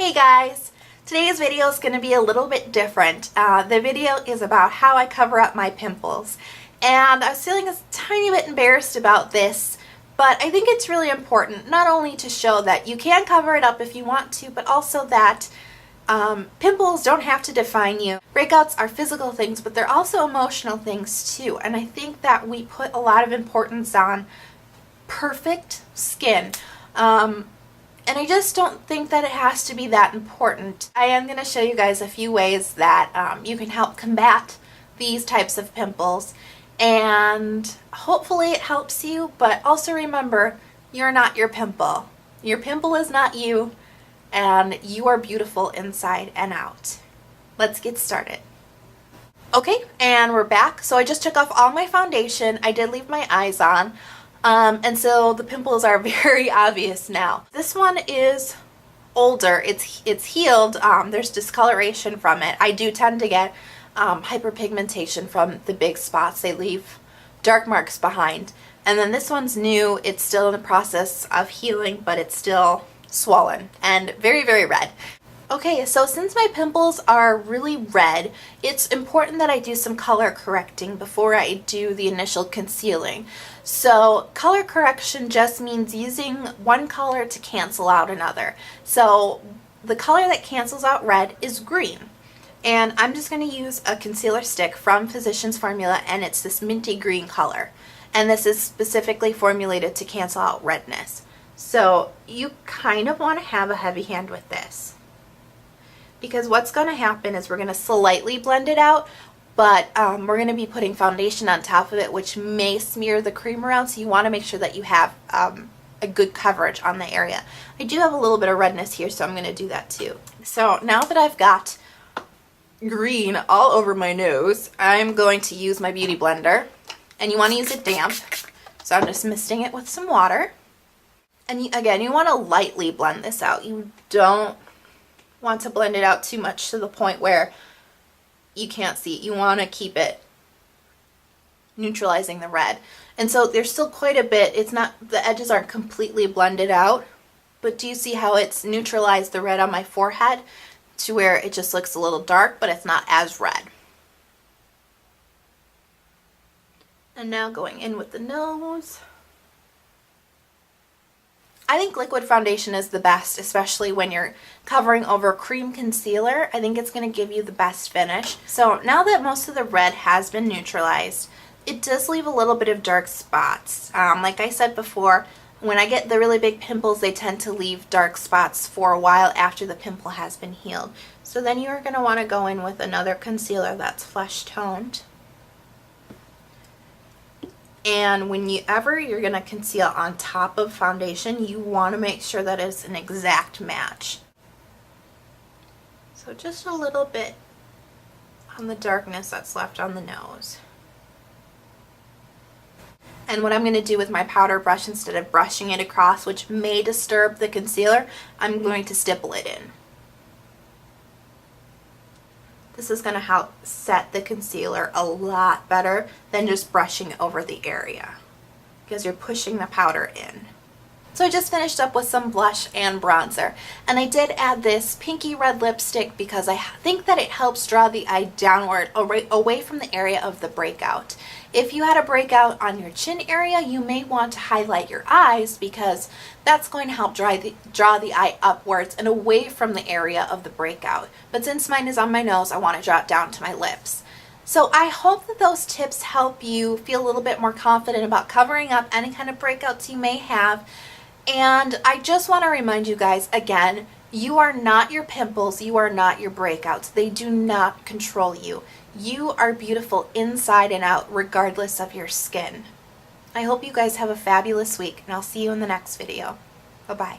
Hey guys! Today's video is going to be a little bit different. The video is about how I cover up my pimples. And I was feeling a tiny bit embarrassed about this, but I think it's really important not only to show that you can cover it up if you want to, but also that pimples don't have to define you. Breakouts are physical things, but they're also emotional things too. And I think that we put a lot of importance on perfect skin. And I just don't think that it has to be that important. I am going to show you guys a few ways that you can help combat these types of pimples, and hopefully it helps you, but also remember, you're not your pimple. Your pimple is not you, and you are beautiful inside and out. Let's get started. Okay, and we're back. So I just took off all my foundation. I did leave my eyes on. And so the pimples are very obvious now. This one is older. It's healed. There's discoloration from it. I do tend to get hyperpigmentation from the big spots. They leave dark marks behind. And then this one's new. It's still in the process of healing, but it's still swollen and very, very red. Okay, so since my pimples are really red, it's important that I do some color correcting before I do the initial concealing. So color correction just means using one color to cancel out another. So the color that cancels out red is green. And I'm just going to use a concealer stick from Physicians Formula, and it's this minty green color. And this is specifically formulated to cancel out redness. So you kind of want to have a heavy hand with this, because what's going to happen is we're going to slightly blend it out, but we're going to be putting foundation on top of it, which may smear the cream around, so you want to make sure that you have a good coverage on the area. I do have a little bit of redness here, so I'm going to do that too. So now that I've got green all over my nose, I'm going to use my beauty blender, and you want to use it damp, so I'm just misting it with some water. And again, you want to lightly blend this out. You don't want to blend it out too much to the point where you can't see it. You want to keep it neutralizing the red. And so there's still quite a bit. It's not, the edges aren't completely blended out, but do you see how it's neutralized the red on my forehead to where it just looks a little dark, but it's not as red. And now going in with the nose. I think liquid foundation is the best, especially when you're covering over cream concealer. I think it's going to give you the best finish. So now that most of the red has been neutralized, it does leave a little bit of dark spots. Like I said before, when I get the really big pimples, they tend to leave dark spots for a while after the pimple has been healed. So then you're going to want to go in with another concealer that's flesh toned. And whenever you're going to conceal on top of foundation, you want to make sure that it's an exact match. So just a little bit on the darkness that's left on the nose. And what I'm going to do with my powder brush, instead of brushing it across, which may disturb the concealer, I'm going to stipple it in. This is going to help set the concealer a lot better than just brushing over the area, because you're pushing the powder in. So I just finished up with some blush and bronzer, and I did add this pinky red lipstick because I think that it helps draw the eye downward away from the area of the breakout. If you had a breakout on your chin area, you may want to highlight your eyes, because that's going to help draw the eye upwards and away from the area of the breakout. But since mine is on my nose, I want to draw it down to my lips. So I hope that those tips help you feel a little bit more confident about covering up any kind of breakouts you may have. And I just want to remind you guys again, you are not your pimples, you are not your breakouts. They do not control you. You are beautiful inside and out, regardless of your skin. I hope you guys have a fabulous week, and I'll see you in the next video. Bye-bye.